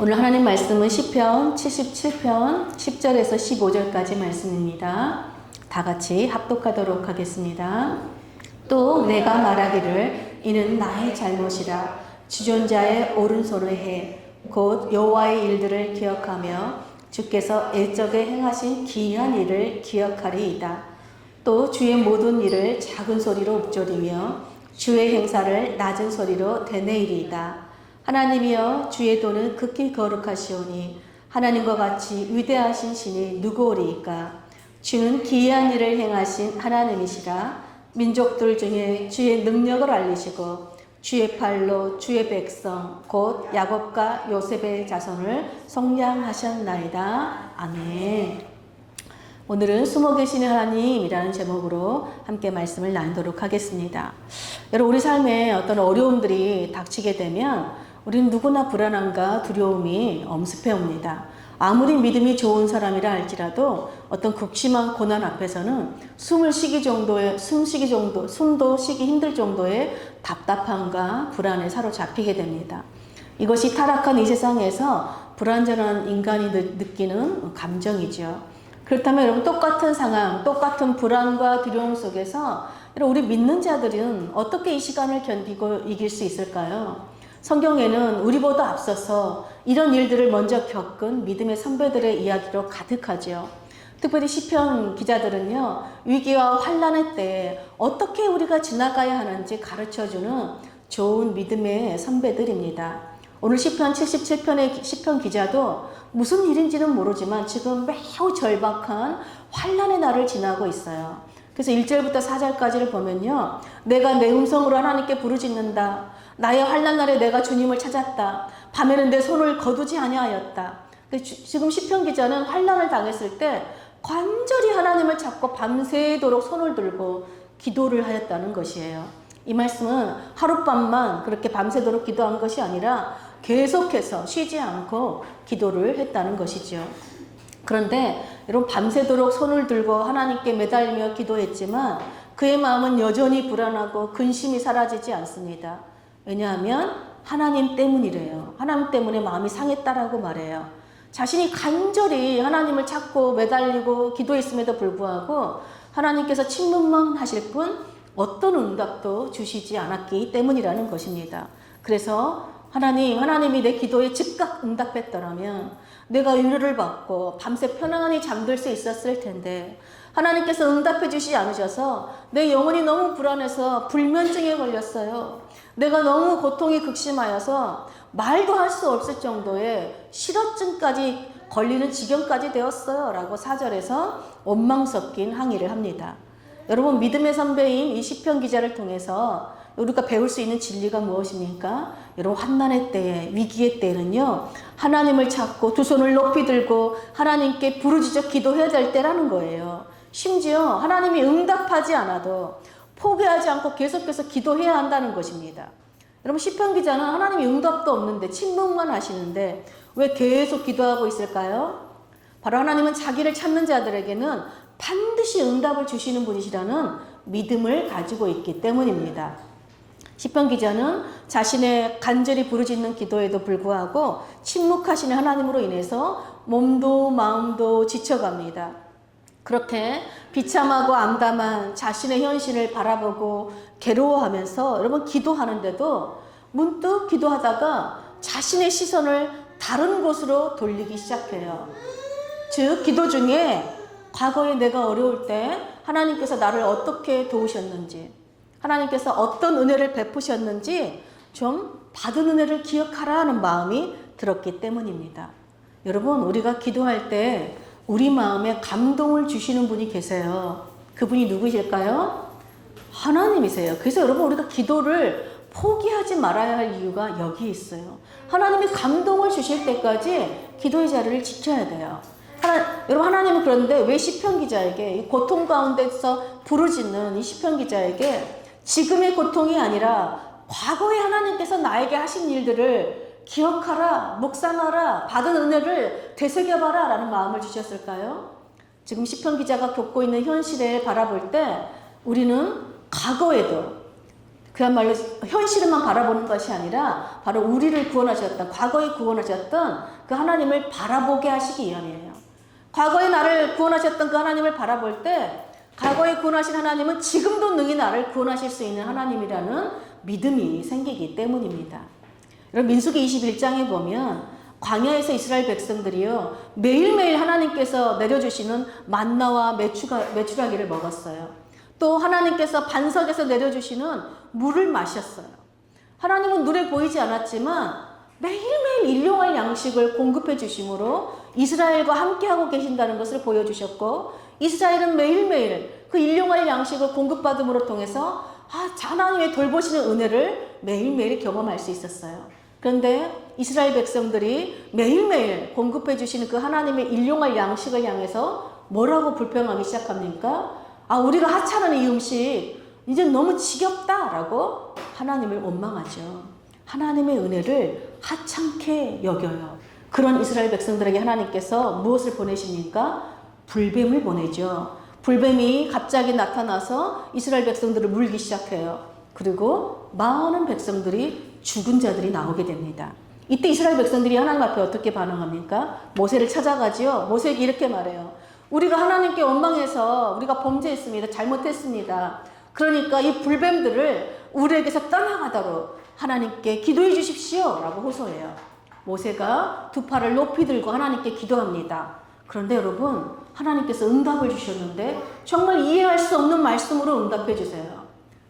오늘 하나님 말씀은 시편 77편 10절에서 15절까지 말씀입니다. 다 같이 합독하도록 하겠습니다. 또 내가 말하기를 이는 나의 잘못이라 주존자의 오른손을 해 곧 여호와의 일들을 기억하며 주께서 일적에 행하신 기이한 일을 기억하리이다. 또 주의 모든 일을 작은 소리로 읊조리며 주의 행사를 낮은 소리로 되뇌이리이다. 하나님이여 주의 도는 극히 거룩하시오니 하나님과 같이 위대하신 신이 누구오리이까. 주는 기이한 일을 행하신 하나님이시라. 민족들 중에 주의 능력을 알리시고 주의 팔로 주의 백성 곧 야곱과 요셉의 자손을 속량하셨나이다. 아멘. 오늘은 숨어 계시는 하나님이라는 제목으로 함께 말씀을 나누도록 하겠습니다. 여러분, 우리 삶에 어떤 어려움들이 닥치게 되면 우리는 누구나 불안함과 두려움이 엄습해 옵니다. 아무리 믿음이 좋은 사람이라 할지라도 어떤 극심한 고난 앞에서는 숨도 쉬기 힘들 정도의 답답함과 불안에 사로잡히게 됩니다. 이것이 타락한 이 세상에서 불완전한 인간이 느끼는 감정이죠. 그렇다면 여러분, 똑같은 상황, 똑같은 불안과 두려움 속에서 우리 믿는 자들은 어떻게 이 시간을 견디고 이길 수 있을까요? 성경에는 우리보다 앞서서 이런 일들을 먼저 겪은 믿음의 선배들의 이야기로 가득하죠. 특별히 시편 기자들은요, 위기와 환난의 때에 어떻게 우리가 지나가야 하는지 가르쳐주는 좋은 믿음의 선배들입니다. 오늘 시편 77편의 시편 기자도 무슨 일인지는 모르지만 지금 매우 절박한 환난의 날을 지나고 있어요. 그래서 1절부터 4절까지를 보면요, 내가 내 음성으로 하나님께 부르짖는다. 나의 환난 날에 내가 주님을 찾았다. 밤에는 내 손을 거두지 아니하였다. 지금 시편 기자는 환난을 당했을 때 간절히 하나님을 찾고 밤새도록 손을 들고 기도를 하였다는 것이에요. 이 말씀은 하룻밤만 그렇게 밤새도록 기도한 것이 아니라 계속해서 쉬지 않고 기도를 했다는 것이죠. 그런데 여러분, 밤새도록 손을 들고 하나님께 매달리며 기도했지만 그의 마음은 여전히 불안하고 근심이 사라지지 않습니다. 왜냐하면 하나님 때문이래요. 하나님 때문에 마음이 상했다라고 말해요. 자신이 간절히 하나님을 찾고 매달리고 기도했음에도 불구하고 하나님께서 침묵만 하실 뿐 어떤 응답도 주시지 않았기 때문이라는 것입니다. 그래서 하나님이 내 기도에 즉각 응답했더라면 내가 위로를 받고 밤새 편안히 잠들 수 있었을 텐데 하나님께서 응답해 주시지 않으셔서 내 영혼이 너무 불안해서 불면증에 걸렸어요. 내가 너무 고통이 극심하여서 말도 할 수 없을 정도의 실어증까지 걸리는 지경까지 되었어요. 라고 4절에서 원망 섞인 항의를 합니다. 여러분, 믿음의 선배인 이 시편 기자를 통해서 우리가 배울 수 있는 진리가 무엇입니까? 여러분, 환난의 때에, 위기의 때에는요, 하나님을 찾고 두 손을 높이 들고 하나님께 부르짖어 기도해야 될 때라는 거예요. 심지어 하나님이 응답하지 않아도 포기하지 않고 계속해서 기도해야 한다는 것입니다. 여러분, 시편 기자는 하나님이 응답도 없는데 침묵만 하시는데 왜 계속 기도하고 있을까요? 바로 하나님은 자기를 찾는 자들에게는 반드시 응답을 주시는 분이시라는 믿음을 가지고 있기 때문입니다. 시편 기자는 자신의 간절히 부르짖는 기도에도 불구하고 침묵하시는 하나님으로 인해서 몸도 마음도 지쳐갑니다. 그렇게 비참하고 암담한 자신의 현실을 바라보고 괴로워하면서 여러분, 기도하는데도 문득 기도하다가 자신의 시선을 다른 곳으로 돌리기 시작해요. 즉, 기도 중에 과거에 내가 어려울 때 하나님께서 나를 어떻게 도우셨는지, 하나님께서 어떤 은혜를 베푸셨는지 좀 받은 은혜를 기억하라 하는 마음이 들었기 때문입니다. 여러분, 우리가 기도할 때 우리 마음에 감동을 주시는 분이 계세요. 그분이 누구실까요? 하나님이세요. 그래서 여러분, 우리가 기도를 포기하지 말아야 할 이유가 여기 있어요. 하나님이 감동을 주실 때까지 기도의 자리를 지켜야 돼요. 여러분, 하나님은 그런데 왜 시편 기자에게, 이 고통 가운데서 부르짖는 이 시편 기자에게 지금의 고통이 아니라 과거에 하나님께서 나에게 하신 일들을 기억하라, 묵상하라, 받은 은혜를 되새겨봐라 라는 마음을 주셨을까요? 지금 시편 기자가 겪고 있는 현실을 바라볼 때 우리는 과거에도 그야말로 현실만 바라보는 것이 아니라 바로 우리를 구원하셨던, 과거에 구원하셨던 그 하나님을 바라보게 하시기 위함이에요. 과거에 나를 구원하셨던 그 하나님을 바라볼 때 과거에 구원하신 하나님은 지금도 능히 나를 구원하실 수 있는 하나님이라는 믿음이 생기기 때문입니다. 여러분 민수기 21장에 보면 광야에서 이스라엘 백성들이요 매일매일 하나님께서 내려주시는 만나와 메추라기를 먹었어요. 또 하나님께서 반석에서 내려주시는 물을 마셨어요. 하나님은 눈에 보이지 않았지만 매일매일 일용할 양식을 공급해 주심으로 이스라엘과 함께하고 계신다는 것을 보여주셨고, 이스라엘은 매일매일 그 일용할 양식을 공급받음으로 통해서 하나님의 돌보시는 은혜를 매일매일 경험할 수 있었어요. 그런데 이스라엘 백성들이 매일매일 공급해 주시는 그 하나님의 일용할 양식을 향해서 뭐라고 불평하기 시작합니까? 우리가 하찮은 이 음식 이제 너무 지겹다라고 하나님을 원망하죠. 하나님의 은혜를 하찮게 여겨요. 그런 이스라엘 백성들에게 하나님께서 무엇을 보내십니까? 불뱀을 보내죠. 불뱀이 갑자기 나타나서 이스라엘 백성들을 물기 시작해요. 그리고 많은 백성들이 죽은 자들이 나오게 됩니다. 이때 이스라엘 백성들이 하나님 앞에 어떻게 반응합니까? 모세를 찾아가지요. 모세에게 이렇게 말해요. 우리가 하나님께 원망해서 우리가 범죄했습니다. 잘못했습니다. 그러니까 이 불뱀들을 우리에게서 떠나가도록 하나님께 기도해 주십시오 라고 호소해요. 모세가 두 팔을 높이 들고 하나님께 기도합니다. 그런데 여러분, 하나님께서 응답을 주셨는데 정말 이해할 수 없는 말씀으로 응답해 주세요.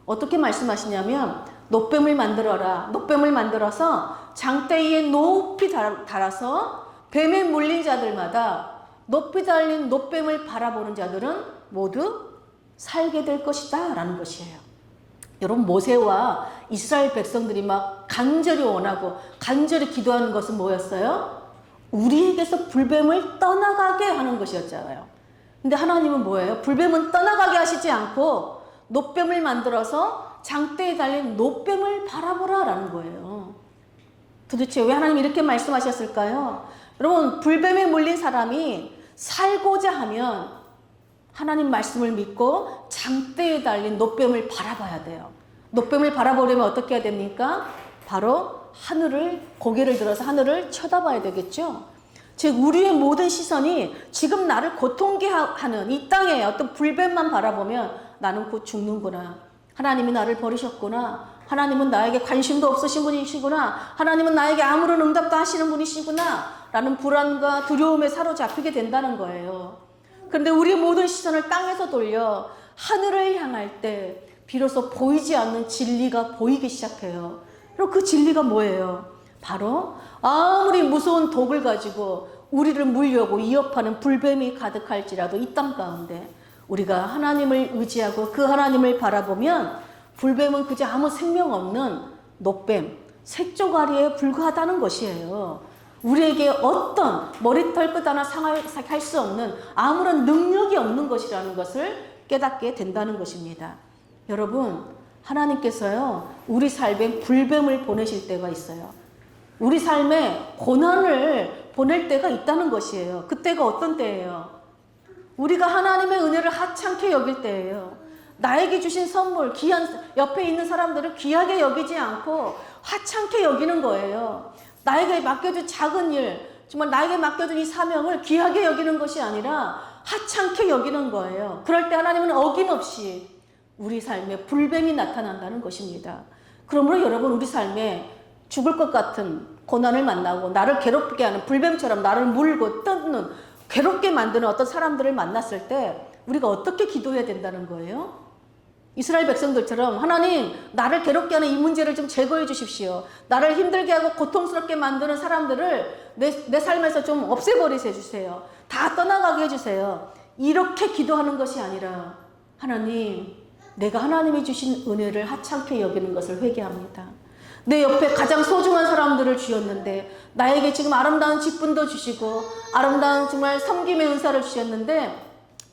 어떻게 말씀하시냐면 놋뱀을 만들어라. 놋뱀을 만들어서 장대 위에 높이 달아서 뱀에 물린 자들마다 높이 달린 놋뱀을 바라보는 자들은 모두 살게 될 것이다 라는 것이에요. 여러분, 모세와 이스라엘 백성들이 막 간절히 원하고 간절히 기도하는 것은 뭐였어요? 우리에게서 불뱀을 떠나가게 하는 것이었잖아요. 근데 하나님은 뭐예요? 불뱀은 떠나가게 하시지 않고 놋뱀을 만들어서 장대에 달린 놋뱀을 바라보라 라는 거예요. 도대체 왜 하나님이 이렇게 말씀하셨을까요? 여러분, 불뱀에 물린 사람이 살고자 하면 하나님 말씀을 믿고 장대에 달린 놋뱀을 바라봐야 돼요. 놋뱀을 바라보려면 어떻게 해야 됩니까? 바로 하늘을, 고개를 들어서 하늘을 쳐다봐야 되겠죠. 즉 우리의 모든 시선이 지금 나를 고통케 하는 이 땅에 어떤 불뱀만 바라보면 나는 곧 죽는구나. 하나님이 나를 버리셨구나. 하나님은 나에게 관심도 없으신 분이시구나. 하나님은 나에게 아무런 응답도 하시는 분이시구나. 라는 불안과 두려움에 사로잡히게 된다는 거예요. 그런데 우리의 모든 시선을 땅에서 돌려 하늘을 향할 때 비로소 보이지 않는 진리가 보이기 시작해요. 그리고 그 진리가 뭐예요? 바로 아무리 무서운 독을 가지고 우리를 물려고 위협하는 불뱀이 가득할지라도 이 땅 가운데 우리가 하나님을 의지하고 그 하나님을 바라보면 불뱀은 그저 아무 생명 없는 놋뱀, 색조가리에 불과하다는 것이에요. 우리에게 어떤 머리털 끝 하나 상할 수 없는 아무런 능력이 없는 것이라는 것을 깨닫게 된다는 것입니다. 여러분, 하나님께서요, 우리 삶에 불뱀을 보내실 때가 있어요. 우리 삶에 고난을 보낼 때가 있다는 것이에요. 그때가 어떤 때예요? 우리가 하나님의 은혜를 하찮게 여길 때예요. 나에게 주신 선물, 옆에 있는 사람들을 귀하게 여기지 않고 하찮게 여기는 거예요. 나에게 맡겨준 작은 일, 정말 나에게 맡겨준 이 사명을 귀하게 여기는 것이 아니라 하찮게 여기는 거예요. 그럴 때 하나님은 어김없이 우리 삶에 불뱀이 나타난다는 것입니다. 그러므로 여러분, 우리 삶에 죽을 것 같은 고난을 만나고 나를 괴롭게 하는 불뱀처럼 나를 물고 뜯는, 괴롭게 만드는 어떤 사람들을 만났을 때 우리가 어떻게 기도해야 된다는 거예요? 이스라엘 백성들처럼 하나님, 나를 괴롭게 하는 이 문제를 좀 제거해 주십시오. 나를 힘들게 하고 고통스럽게 만드는 사람들을 내 삶에서 좀 없애버리게 해주세요. 다 떠나가게 해주세요. 이렇게 기도하는 것이 아니라 하나님, 내가 하나님이 주신 은혜를 하찮게 여기는 것을 회개합니다. 내 옆에 가장 소중한 사람들을 주셨는데 나에게 지금 아름다운 직분도 주시고 아름다운 정말 섬김의 은사를 주셨는데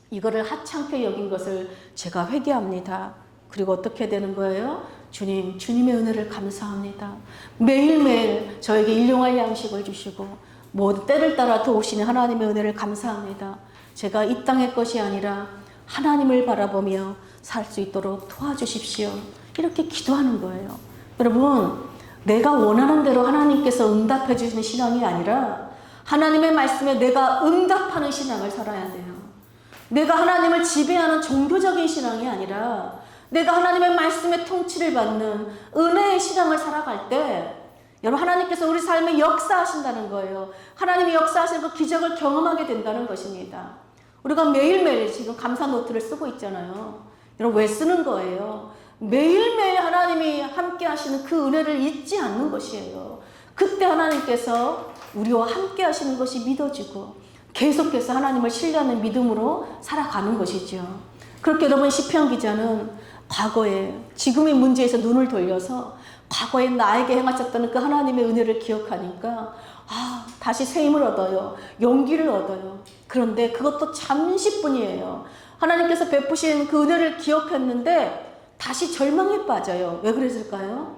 이거를 하찮게 여긴 것을 제가 회개합니다. 그리고 어떻게 되는 거예요? 주님, 주님의 은혜를 감사합니다. 매일매일 저에게 일용할 양식을 주시고 모든 때를 따라 도우시는 하나님의 은혜를 감사합니다. 제가 이 땅의 것이 아니라 하나님을 바라보며 살 수 있도록 도와주십시오. 이렇게 기도하는 거예요. 여러분, 내가 원하는 대로 하나님께서 응답해 주시는 신앙이 아니라 하나님의 말씀에 내가 응답하는 신앙을 살아야 돼요. 내가 하나님을 지배하는 종교적인 신앙이 아니라 내가 하나님의 말씀의 통치를 받는 은혜의 신앙을 살아갈 때 여러분, 하나님께서 우리 삶에 역사하신다는 거예요. 하나님이 역사하시는 그 기적을 경험하게 된다는 것입니다. 우리가 매일매일 지금 감사 노트를 쓰고 있잖아요. 여러분, 왜 쓰는 거예요? 매일매일 하나님이 함께 하시는 그 은혜를 잊지 않는 것이에요. 그때 하나님께서 우리와 함께 하시는 것이 믿어지고 계속해서 하나님을 신뢰하는 믿음으로 살아가는 것이죠. 그렇게 여러분, 시편 기자는 과거에 지금의 문제에서 눈을 돌려서 과거에 나에게 행하셨던 그 하나님의 은혜를 기억하니까 다시 새 힘을 얻어요. 용기를 얻어요. 그런데 그것도 잠시뿐이에요. 하나님께서 베푸신 그 은혜를 기억했는데 다시 절망에 빠져요. 왜 그랬을까요?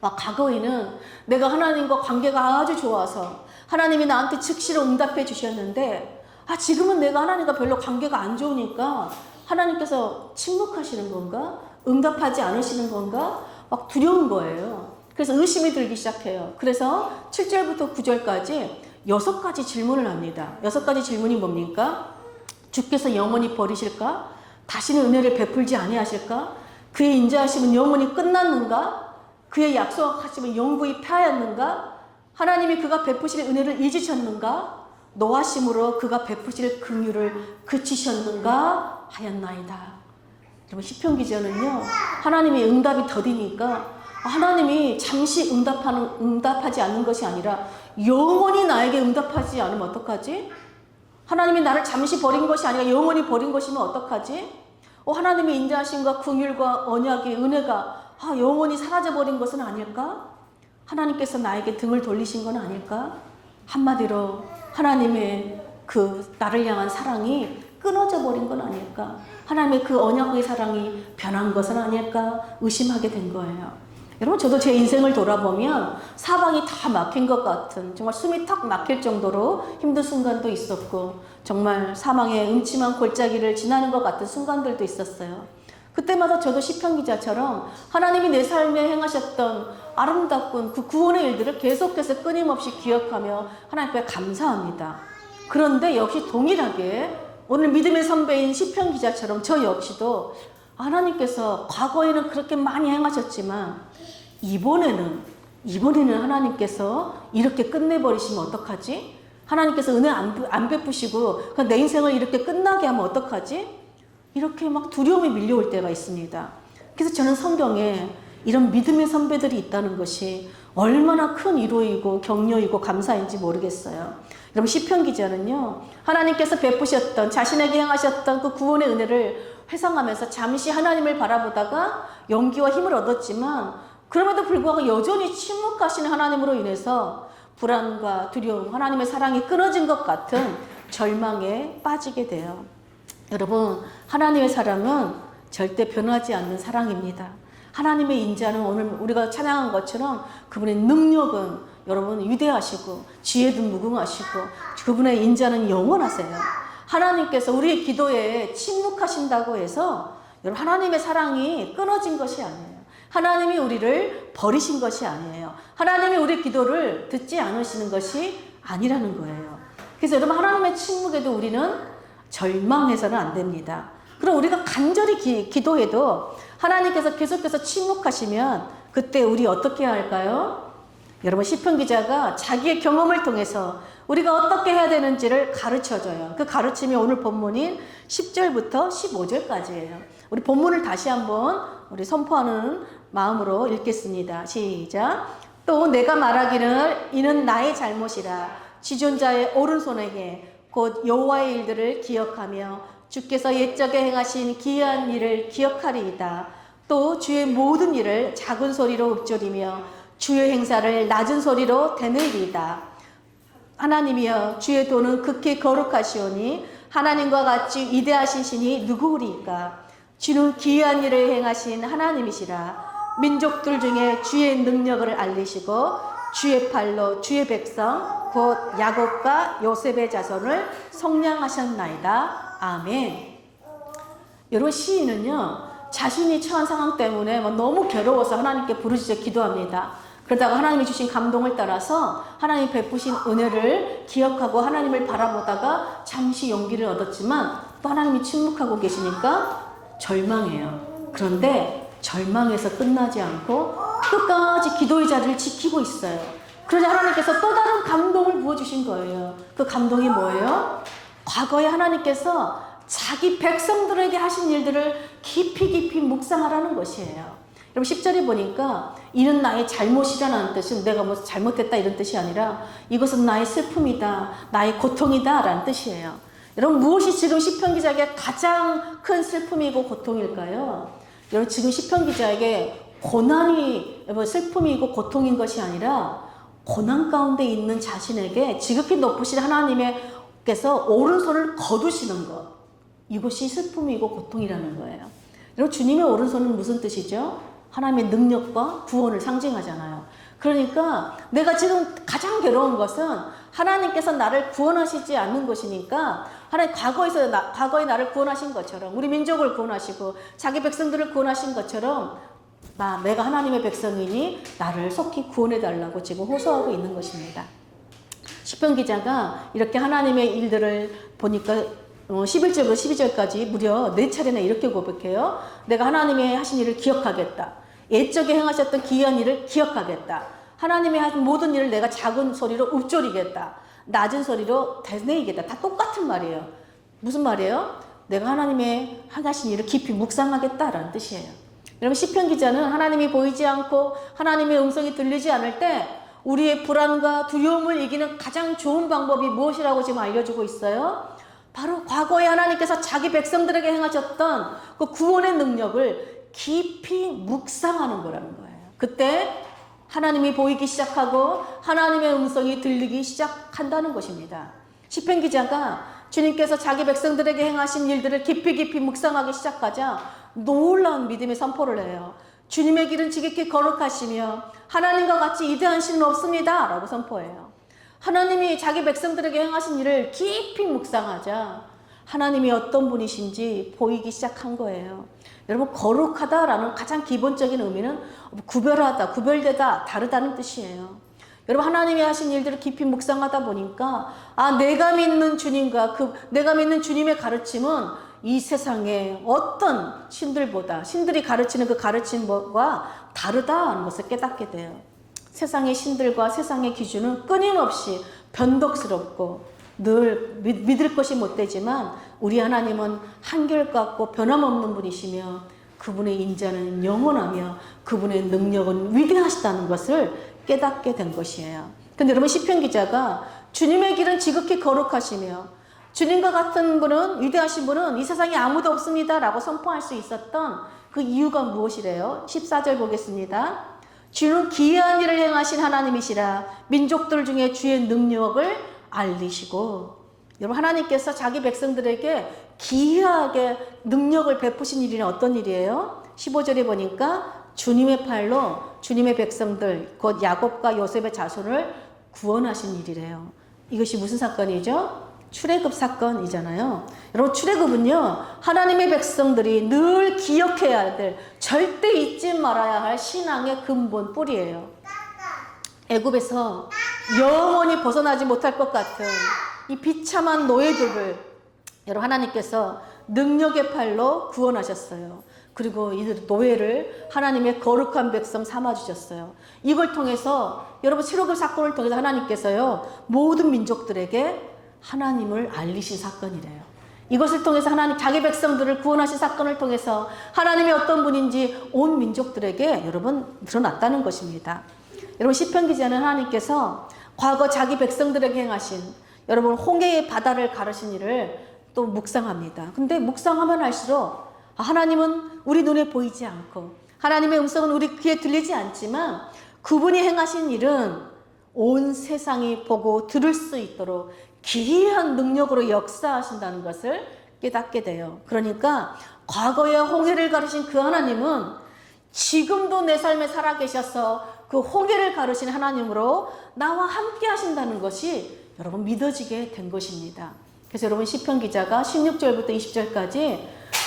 과거에는 내가 하나님과 관계가 아주 좋아서 하나님이 나한테 즉시로 응답해 주셨는데 지금은 내가 하나님과 별로 관계가 안 좋으니까 하나님께서 침묵하시는 건가? 응답하지 않으시는 건가? 막 두려운 거예요. 그래서 의심이 들기 시작해요. 그래서 7절부터 9절까지 6가지 질문을 합니다. 6가지 질문이 뭡니까? 주께서 영원히 버리실까? 다시는 은혜를 베풀지 아니하실까? 그의 인자하심은 영원히 끝났는가? 그의 약속하심은 영구히 패하였는가? 하나님이 그가 베푸실 은혜를 잊으셨는가? 노하심으로 그가 베푸실 긍휼을 그치셨는가 하였나이다. 여러분, 시편 기자는요, 하나님의 응답이 더디니까 하나님이 잠시 응답하지 않는 것이 아니라 영원히 나에게 응답하지 않으면 어떡하지? 하나님이 나를 잠시 버린 것이 아니라 영원히 버린 것이면 어떡하지? 하나님의 인자하심과 긍휼과 언약의 은혜가 영원히 사라져버린 것은 아닐까? 하나님께서 나에게 등을 돌리신 건 아닐까? 한마디로 하나님의 그 나를 향한 사랑이 끊어져 버린 건 아닐까? 하나님의 그 언약의 사랑이 변한 것은 아닐까? 의심하게 된 거예요. 여러분, 저도 제 인생을 돌아보면 사방이 다 막힌 것 같은, 정말 숨이 탁 막힐 정도로 힘든 순간도 있었고 정말 사망의 음침한 골짜기를 지나는 것 같은 순간들도 있었어요. 그때마다 저도 시편 기자처럼 하나님이 내 삶에 행하셨던 아름답군 그 구원의 일들을 계속해서 끊임없이 기억하며 하나님께 감사합니다. 그런데 역시 동일하게 오늘 믿음의 선배인 시편 기자처럼 저 역시도 하나님께서 과거에는 그렇게 많이 행하셨지만 이번에는 하나님께서 이렇게 끝내버리시면 어떡하지? 하나님께서 은혜 안 베푸시고 내 인생을 이렇게 끝나게 하면 어떡하지? 이렇게 막 두려움이 밀려올 때가 있습니다. 그래서 저는 성경에 이런 믿음의 선배들이 있다는 것이 얼마나 큰 위로이고 격려이고 감사인지 모르겠어요. 여러분, 시편 기자는요, 하나님께서 베푸셨던, 자신에게 행하셨던 그 구원의 은혜를 회상하면서 잠시 하나님을 바라보다가 용기와 힘을 얻었지만 그럼에도 불구하고 여전히 침묵하시는 하나님으로 인해서 불안과 두려움, 하나님의 사랑이 끊어진 것 같은 절망에 빠지게 돼요. 여러분, 하나님의 사랑은 절대 변하지 않는 사랑입니다. 하나님의 인자는 오늘 우리가 찬양한 것처럼 그분의 능력은 여러분 위대하시고 지혜도 무궁하시고 그분의 인자는 영원하세요. 하나님께서 우리의 기도에 침묵하신다고 해서 여러분, 하나님의 사랑이 끊어진 것이 아니에요. 하나님이 우리를 버리신 것이 아니에요. 하나님이 우리 기도를 듣지 않으시는 것이 아니라는 거예요. 그래서 여러분, 하나님의 침묵에도 우리는 절망해서는 안 됩니다. 그럼 우리가 간절히 기도해도 하나님께서 계속해서 침묵하시면 그때 우리 어떻게 해야 할까요? 여러분, 시편 기자가 자기의 경험을 통해서 우리가 어떻게 해야 되는지를 가르쳐줘요. 그 가르침이 오늘 본문인 10절부터 15절까지예요. 우리 본문을 다시 한번 우리 선포하는 마음으로 읽겠습니다. 시작. 또 내가 말하기를 이는 나의 잘못이라 지존자의 오른손에게 곧 여호와의 일들을 기억하며 주께서 옛적에 행하신 기이한 일을 기억하리이다. 또 주의 모든 일을 작은 소리로 읊조리며 주의 행사를 낮은 소리로 되뇌리이다. 하나님이여, 주의 도는 극히 거룩하시오니 하나님과 같이 위대하신 신이 누구리이까? 주는 기이한 일을 행하신 하나님이시라. 민족들 중에 주의 능력을 알리시고 주의 팔로 주의 백성 곧 야곱과 요셉의 자손을 속량하셨나이다. 아멘. 여러분, 시인은요, 자신이 처한 상황 때문에 너무 괴로워서 하나님께 부르짖어 기도합니다. 그러다가 하나님이 주신 감동을 따라서 하나님이 베푸신 은혜를 기억하고 하나님을 바라보다가 잠시 용기를 얻었지만 또 하나님이 침묵하고 계시니까 절망해요. 그런데 절망해서 끝나지 않고 끝까지 기도의 자리를 지키고 있어요. 그러자 하나님께서 또 다른 감동을 부어주신 거예요. 그 감동이 뭐예요? 과거에 하나님께서 자기 백성들에게 하신 일들을 깊이 묵상하라는 것이에요. 여러분 10절에 보니까 이는 나의 잘못이라는 뜻은 내가 뭐 잘못했다 이런 뜻이 아니라 이것은 나의 슬픔이다, 나의 고통이다 라는 뜻이에요. 여러분 무엇이 지금 시편 기자에게 가장 큰 슬픔이고 고통일까요? 여러분 지금 시편 기자에게 고난이 슬픔이고 고통인 것이 아니라 고난 가운데 있는 자신에게 지극히 높으신 하나님께서 오른손을 거두시는 것, 이것이 슬픔이고 고통이라는 거예요. 여러분 주님의 오른손은 무슨 뜻이죠? 하나님의 능력과 구원을 상징하잖아요. 그러니까 내가 지금 가장 괴로운 것은 하나님께서 나를 구원하시지 않는 것이니까 하나님 과거에 나를 구원하신 것처럼 우리 민족을 구원하시고 자기 백성들을 구원하신 것처럼 내가 하나님의 백성이니 나를 속히 구원해달라고 지금 호소하고 있는 것입니다. 시편 기자가 이렇게 하나님의 일들을 보니까 11절부터 12절까지 무려 4차례나 이렇게 고백해요. 내가 하나님의 하신 일을 기억하겠다. 옛적에 행하셨던 기이한 일을 기억하겠다. 하나님의 하신 모든 일을 내가 작은 소리로 읊조리겠다. 낮은 소리로 되뇌이겠다. 다 똑같은 말이에요. 무슨 말이에요? 내가 하나님의 하신 일을 깊이 묵상하겠다라는 뜻이에요. 여러분 시편 기자는 하나님이 보이지 않고 하나님의 음성이 들리지 않을 때 우리의 불안과 두려움을 이기는 가장 좋은 방법이 무엇이라고 지금 알려주고 있어요? 바로 과거에 하나님께서 자기 백성들에게 행하셨던 그 구원의 능력을 깊이 묵상하는 거라는 거예요. 그때 하나님이 보이기 시작하고 하나님의 음성이 들리기 시작한다는 것입니다. 시편 기자가 주님께서 자기 백성들에게 행하신 일들을 깊이 묵상하기 시작하자 놀라운 믿음의 선포를 해요. 주님의 길은 지극히 거룩하시며 하나님과 같이 위대한 신은 없습니다 라고 선포해요. 하나님이 자기 백성들에게 행하신 일을 깊이 묵상하자 하나님이 어떤 분이신지 보이기 시작한 거예요. 여러분 거룩하다라는 가장 기본적인 의미는 구별하다, 구별되다, 다르다는 뜻이에요. 여러분 하나님이 하신 일들을 깊이 묵상하다 보니까 내가 믿는 주님과 내가 믿는 주님의 가르침은 이 세상에 어떤 신들보다 신들이 가르치는 그 가르침과 다르다는 것을 깨닫게 돼요. 세상의 신들과 세상의 기준은 끊임없이 변덕스럽고 늘 믿을 것이 못되지만 우리 하나님은 한결같고 변함없는 분이시며 그분의 인자는 영원하며 그분의 능력은 위대하시다는 것을 깨닫게 된 것이에요. 근데 여러분 시편 기자가 주님의 길은 지극히 거룩하시며 주님과 같은 분은 위대하신 분은 이 세상에 아무도 없습니다 라고 선포할 수 있었던 그 이유가 무엇이래요? 14절 보겠습니다. 주는 기이한 일을 행하신 하나님이시라 민족들 중에 주의 능력을 알리시고 여러분 하나님께서 자기 백성들에게 기이하게 능력을 베푸신 일이 어떤 일이에요? 15절에 보니까 주님의 팔로 주님의 백성들 곧 야곱과 요셉의 자손을 구원하신 일이래요. 이것이 무슨 사건이죠? 출애굽 사건이잖아요. 여러분 출애굽은요 하나님의 백성들이 늘 기억해야 될 절대 잊지 말아야 할 신앙의 근본 뿌리예요. 애굽에서 영원히 벗어나지 못할 것 같은 이 비참한 노예들을 여러분 하나님께서 능력의 팔로 구원하셨어요. 그리고 이 노예를 하나님의 거룩한 백성 삼아주셨어요. 이걸 통해서 여러분 출애굽 사건을 통해서 하나님께서요 모든 민족들에게 하나님을 알리신 사건이래요. 이것을 통해서 하나님 자기 백성들을 구원하신 사건을 통해서 하나님이 어떤 분인지 온 민족들에게 여러분 드러났다는 것입니다. 여러분 시편 기자는 하나님께서 과거 자기 백성들에게 행하신 여러분 홍해의 바다를 가르신 일을 또 묵상합니다. 근데 묵상하면 할수록 하나님은 우리 눈에 보이지 않고 하나님의 음성은 우리 귀에 들리지 않지만 그분이 행하신 일은 온 세상이 보고 들을 수 있도록 기이한 능력으로 역사하신다는 것을 깨닫게 돼요. 그러니까 과거에 홍해를 가르신 그 하나님은 지금도 내 삶에 살아계셔서 그 홍해를 가르신 하나님으로 나와 함께 하신다는 것이 여러분 믿어지게 된 것입니다. 그래서 여러분 시편 기자가 16절부터 20절까지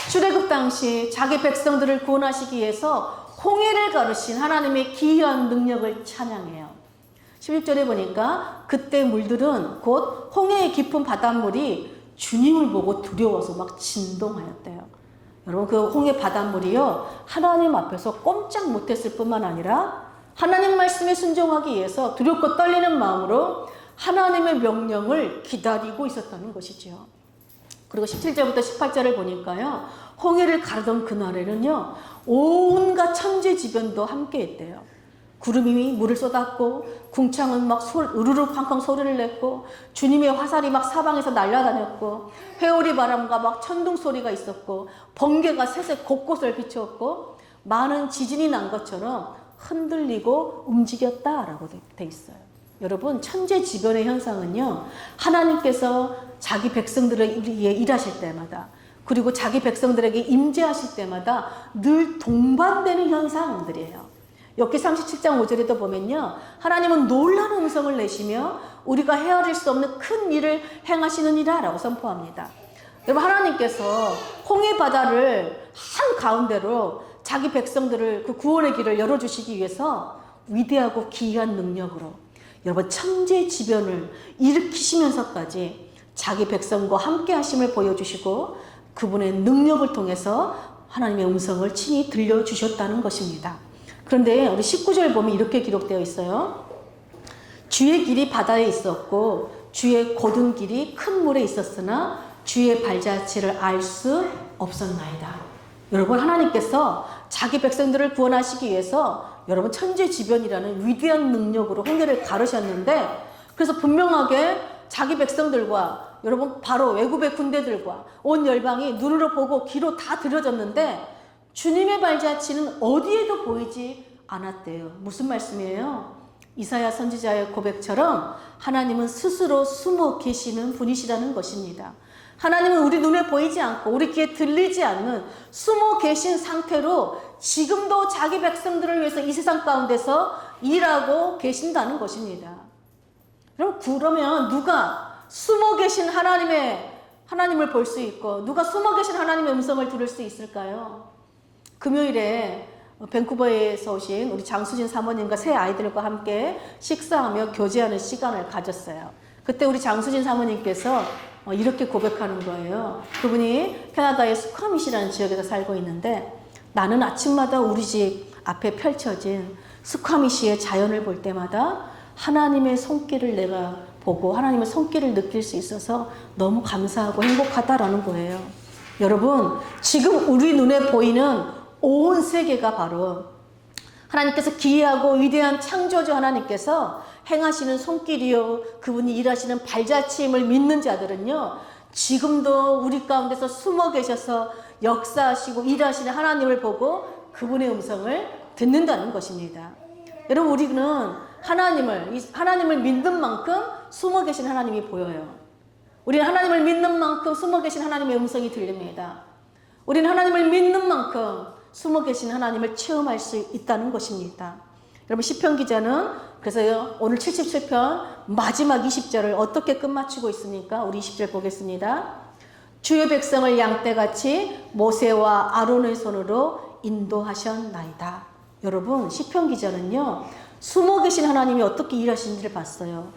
출애굽 당시 자기 백성들을 구원하시기 위해서 홍해를 가르신 하나님의 기이한 능력을 찬양해요. 16절에 보니까 그때 물들은 곧 홍해의 깊은 바닷물이 주님을 보고 두려워서 막 진동하였대요. 여러분, 그 홍해 바닷물이요, 하나님 앞에서 꼼짝 못했을 뿐만 아니라 하나님 말씀에 순종하기 위해서 두렵고 떨리는 마음으로 하나님의 명령을 기다리고 있었다는 것이죠. 그리고 17절부터 18절을 보니까요, 홍해를 가르던 그날에는요, 온갖 천재지변도 함께 했대요. 구름이 물을 쏟았고, 궁창은 막 으르르 쾅쾅 소리를 냈고, 주님의 화살이 막 사방에서 날아다녔고, 회오리 바람과 막 천둥 소리가 있었고, 번개가 셋에 곳곳을 비추었고, 많은 지진이 난 것처럼 흔들리고 움직였다라고 돼 있어요. 여러분, 천재지변의 현상은요, 하나님께서 자기 백성들을 위해 일하실 때마다, 그리고 자기 백성들에게 임재하실 때마다 늘 동반되는 현상들이에요. 욥기 37장 5절에도 보면요, 하나님은 놀라운 음성을 내시며 우리가 헤아릴 수 없는 큰 일을 행하시느니라 라고 선포합니다. 여러분, 하나님께서 홍해 바다를 한가운데로 자기 백성들을 그 구원의 길을 열어주시기 위해서 위대하고 기이한 능력으로 여러분 천재지변을 일으키시면서까지 자기 백성과 함께 하심을 보여주시고 그분의 능력을 통해서 하나님의 음성을 친히 들려주셨다는 것입니다. 그런데 우리 19절 보면 이렇게 기록되어 있어요. 주의 길이 바다에 있었고 주의 곧은 길이 큰 물에 있었으나 주의 발자취를 알 수 없었나이다. 여러분, 하나님께서 자기 백성들을 구원하시기 위해서 여러분 천재지변이라는 위대한 능력으로 홍해를 가르셨는데, 그래서 분명하게 자기 백성들과 여러분 바로 외국의 군대들과 온 열방이 눈으로 보고 귀로 다 들려졌는데 주님의 발자취는 어디에도 보이지 않았대요. 무슨 말씀이에요? 이사야 선지자의 고백처럼 하나님은 스스로 숨어 계시는 분이시라는 것입니다. 하나님은 우리 눈에 보이지 않고 우리 귀에 들리지 않는 숨어 계신 상태로 지금도 자기 백성들을 위해서 이 세상 가운데서 일하고 계신다는 것입니다. 그러면 누가 숨어 계신 하나님을 볼 수 있고 누가 숨어 계신 하나님의 음성을 들을 수 있을까요? 금요일에 밴쿠버에서 오신 우리 장수진 사모님과 새 아이들과 함께 식사하며 교제하는 시간을 가졌어요. 그때 우리 장수진 사모님께서 이렇게 고백하는 거예요. 그분이 캐나다의 스쿼밋이라는 지역에서 살고 있는데, 나는 아침마다 우리 집 앞에 펼쳐진 스쿼밋의 자연을 볼 때마다 하나님의 손길을 내가 보고 하나님의 손길을 느낄 수 있어서 너무 감사하고 행복하다라는 거예요. 여러분, 지금 우리 눈에 보이는 온 세계가 바로 하나님께서 기이하고 위대한 창조주 하나님께서 행하시는 손길이요, 그분이 일하시는 발자취임을 믿는 자들은요, 지금도 우리 가운데서 숨어 계셔서 역사하시고 일하시는 하나님을 보고 그분의 음성을 듣는다는 것입니다. 여러분, 우리는 하나님을 믿는 만큼 숨어 계신 하나님이 보여요. 우리는 하나님을 믿는 만큼 숨어 계신 하나님의 음성이 들립니다. 우리는 하나님을 믿는 만큼 숨어 계신 하나님을 체험할 수 있다는 것입니다. 여러분, 시편 기자는 그래서 오늘 77편 마지막 20절을 어떻게 끝마치고 있습니까? 우리 20절 보겠습니다. 주의 백성을 양떼같이 모세와 아론의 손으로 인도하셨나이다. 여러분, 시편 기자는요, 숨어 계신 하나님이 어떻게 일하시는지를 봤어요.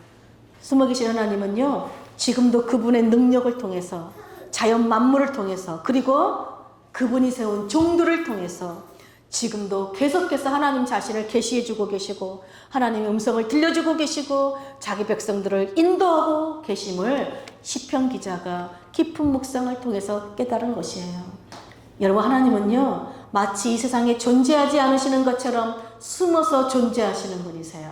숨어 계신 하나님은요, 지금도 그분의 능력을 통해서, 자연 만물을 통해서, 그리고 그분이 세운 종들을 통해서 지금도 계속해서 하나님 자신을 계시해주고 계시고 하나님의 음성을 들려주고 계시고 자기 백성들을 인도하고 계심을 시편 기자가 깊은 묵상을 통해서 깨달은 것이에요. 여러분, 하나님은요, 마치 이 세상에 존재하지 않으시는 것처럼 숨어서 존재하시는 분이세요.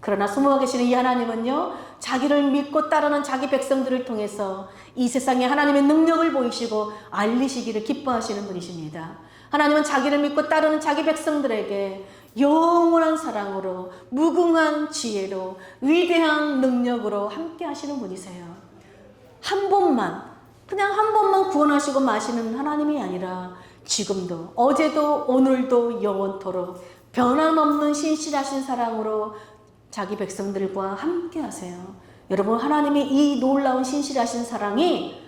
그러나 숨어 계시는 이 하나님은요, 자기를 믿고 따르는 자기 백성들을 통해서 이 세상에 하나님의 능력을 보이시고 알리시기를 기뻐하시는 분이십니다. 하나님은 자기를 믿고 따르는 자기 백성들에게 영원한 사랑으로, 무궁한 지혜로, 위대한 능력으로 함께 하시는 분이세요. 그냥 한 번만 구원하시고 마시는 하나님이 아니라 지금도, 어제도, 오늘도, 영원토록 변함없는 신실하신 사랑으로 자기 백성들과 함께 하세요. 여러분, 하나님의 이 놀라운 신실하신 사랑이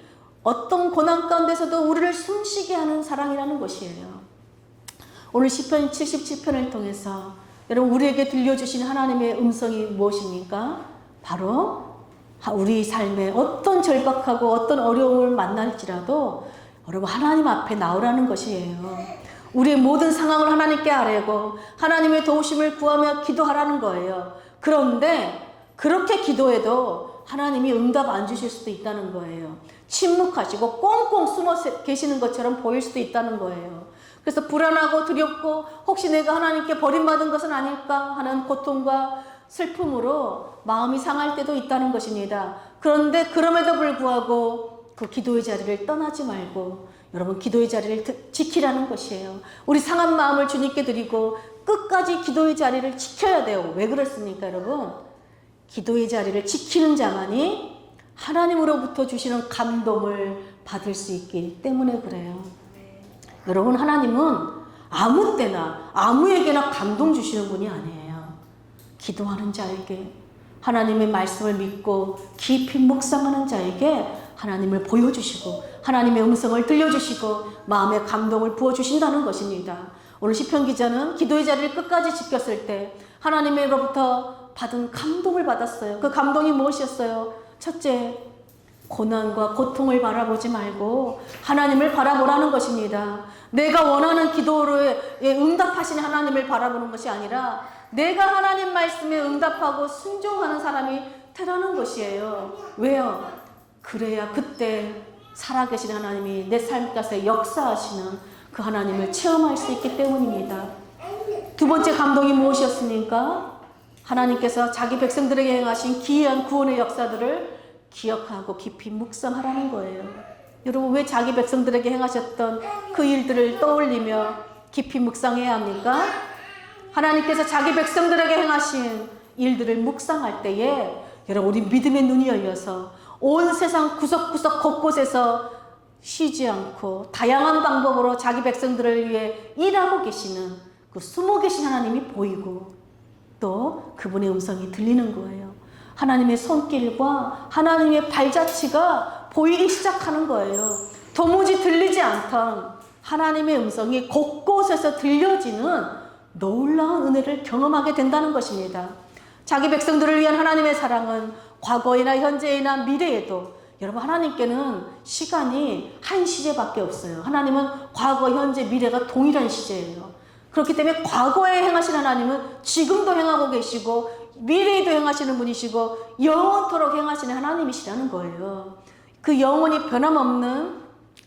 어떤 고난 가운데서도 우리를 숨쉬게 하는 사랑이라는 것이에요. 오늘 시편 77편을 통해서 여러분 우리에게 들려주신 하나님의 음성이 무엇입니까? 바로 우리 삶에 어떤 절박하고 어떤 어려움을 만날지라도 여러분 하나님 앞에 나오라는 것이에요. 우리의 모든 상황을 하나님께 아뢰고 하나님의 도우심을 구하며 기도하라는 거예요. 그런데 그렇게 기도해도 하나님이 응답 안 주실 수도 있다는 거예요. 침묵하시고 꽁꽁 숨어 계시는 것처럼 보일 수도 있다는 거예요. 그래서 불안하고 두렵고 혹시 내가 하나님께 버림받은 것은 아닐까 하는 고통과 슬픔으로 마음이 상할 때도 있다는 것입니다. 그런데 그럼에도 불구하고 그 기도의 자리를 떠나지 말고 여러분 기도의 자리를 지키라는 것이에요. 우리 상한 마음을 주님께 드리고 끝까지 기도의 자리를 지켜야 돼요. 왜 그렇습니까 여러분? 기도의 자리를 지키는 자만이 하나님으로부터 주시는 감동을 받을 수 있기 때문에 그래요. 여러분 하나님은 아무 때나 아무에게나 감동 주시는 분이 아니에요. 기도하는 자에게 하나님의 말씀을 믿고 깊이 묵상하는 자에게 하나님을 보여주시고 하나님의 음성을 들려주시고 마음의 감동을 부어주신다는 것입니다. 오늘 시편 기자는 기도의 자리를 끝까지 지켰을 때 하나님으로부터 받은 감동을 받았어요. 그 감동이 무엇이었어요? 첫째, 고난과 고통을 바라보지 말고 하나님을 바라보라는 것입니다. 내가 원하는 기도에 응답하시는 하나님을 바라보는 것이 아니라 내가 하나님 말씀에 응답하고 순종하는 사람이 되라는 것이에요. 왜요? 그래야 그때 살아계신 하나님이 내 삶 가운데 역사하시는 그 하나님을 체험할 수 있기 때문입니다. 두 번째 감동이 무엇이었습니까? 하나님께서 자기 백성들에게 행하신 기이한 구원의 역사들을 기억하고 깊이 묵상하라는 거예요. 여러분 왜 자기 백성들에게 행하셨던 그 일들을 떠올리며 깊이 묵상해야 합니까? 하나님께서 자기 백성들에게 행하신 일들을 묵상할 때에 여러분 우리 믿음의 눈이 열려서 온 세상 구석구석 곳곳에서 쉬지 않고 다양한 방법으로 자기 백성들을 위해 일하고 계시는 그 숨어 계신 하나님이 보이고 또 그분의 음성이 들리는 거예요. 하나님의 손길과 하나님의 발자취가 보이기 시작하는 거예요. 도무지 들리지 않던 하나님의 음성이 곳곳에서 들려지는 놀라운 은혜를 경험하게 된다는 것입니다. 자기 백성들을 위한 하나님의 사랑은 과거이나 현재이나 미래에도 여러분 하나님께는 시간이 한 시제밖에 없어요. 하나님은 과거, 현재, 미래가 동일한 시제예요. 그렇기 때문에 과거에 행하신 하나님은 지금도 행하고 계시고 미래에도 행하시는 분이시고 영원토록 행하시는 하나님이시라는 거예요. 그 영원히 변함없는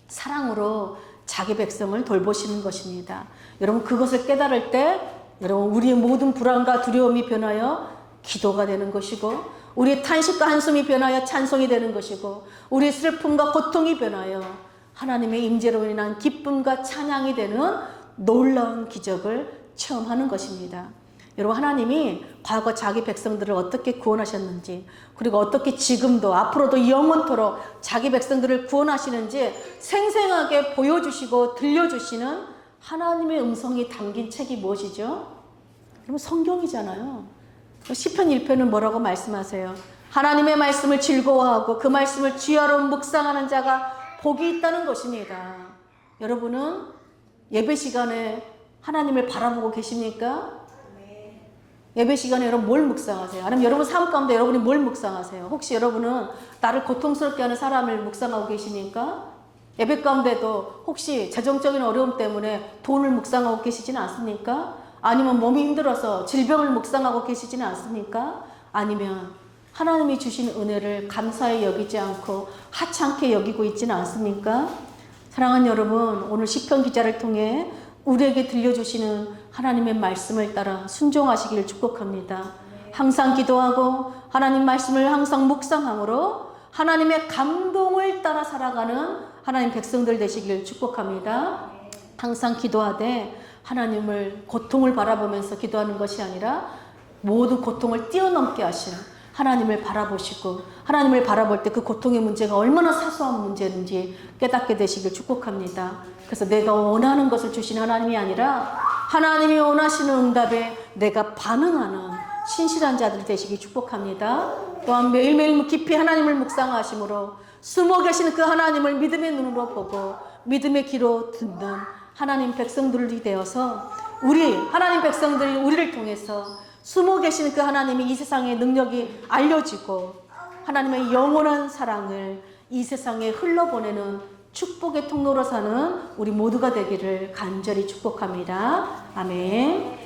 사랑으로 자기 백성을 돌보시는 것입니다. 여러분 그것을 깨달을 때 여러분 우리의 모든 불안과 두려움이 변하여 기도가 되는 것이고 우리의 탄식과 한숨이 변하여 찬송이 되는 것이고 우리의 슬픔과 고통이 변하여 하나님의 임재로 인한 기쁨과 찬양이 되는 놀라운 기적을 체험하는 것입니다. 여러분 하나님이 과거 자기 백성들을 어떻게 구원하셨는지 그리고 어떻게 지금도 앞으로도 영원토록 자기 백성들을 구원하시는지 생생하게 보여주시고 들려주시는 하나님의 음성이 담긴 책이 무엇이죠? 여러분 성경이잖아요. 시편 1편은 뭐라고 말씀하세요? 하나님의 말씀을 즐거워하고 그 말씀을 주야로 묵상하는 자가 복이 있다는 것입니다. 여러분은 예배 시간에 하나님을 바라보고 계십니까? 예배 시간에 여러분 뭘 묵상하세요? 아니면 여러분 삶 가운데 여러분이 뭘 묵상하세요? 혹시 여러분은 나를 고통스럽게 하는 사람을 묵상하고 계십니까? 예배 가운데도 혹시 재정적인 어려움 때문에 돈을 묵상하고 계시지는 않습니까? 아니면 몸이 힘들어서 질병을 묵상하고 계시지는 않습니까? 아니면 하나님이 주신 은혜를 감사히 여기지 않고 하찮게 여기고 있지는 않습니까? 사랑하는 여러분, 오늘 시편 기자를 통해 우리에게 들려주시는 하나님의 말씀을 따라 순종하시기를 축복합니다. 항상 기도하고 하나님 말씀을 항상 묵상함으로 하나님의 감동을 따라 살아가는 하나님 백성들 되시기를 축복합니다. 항상 기도하되 하나님을 고통을 바라보면서 기도하는 것이 아니라 모든 고통을 뛰어넘게 하신 하나님을 바라보시고 하나님을 바라볼 때 그 고통의 문제가 얼마나 사소한 문제인지 깨닫게 되시길 축복합니다. 그래서 내가 원하는 것을 주시는 하나님이 아니라 하나님이 원하시는 응답에 내가 반응하는 신실한 자들 되시기 축복합니다. 또한 매일매일 깊이 하나님을 묵상하심으로 숨어 계시는 그 하나님을 믿음의 눈으로 보고 믿음의 귀로 듣는 하나님 백성들이 되어서 우리 하나님 백성들이 우리를 통해서 숨어 계시는 그 하나님이 이 세상의 능력이 알려지고 하나님의 영원한 사랑을 이 세상에 흘러보내는 축복의 통로로 사는 우리 모두가 되기를 간절히 축복합니다. 아멘.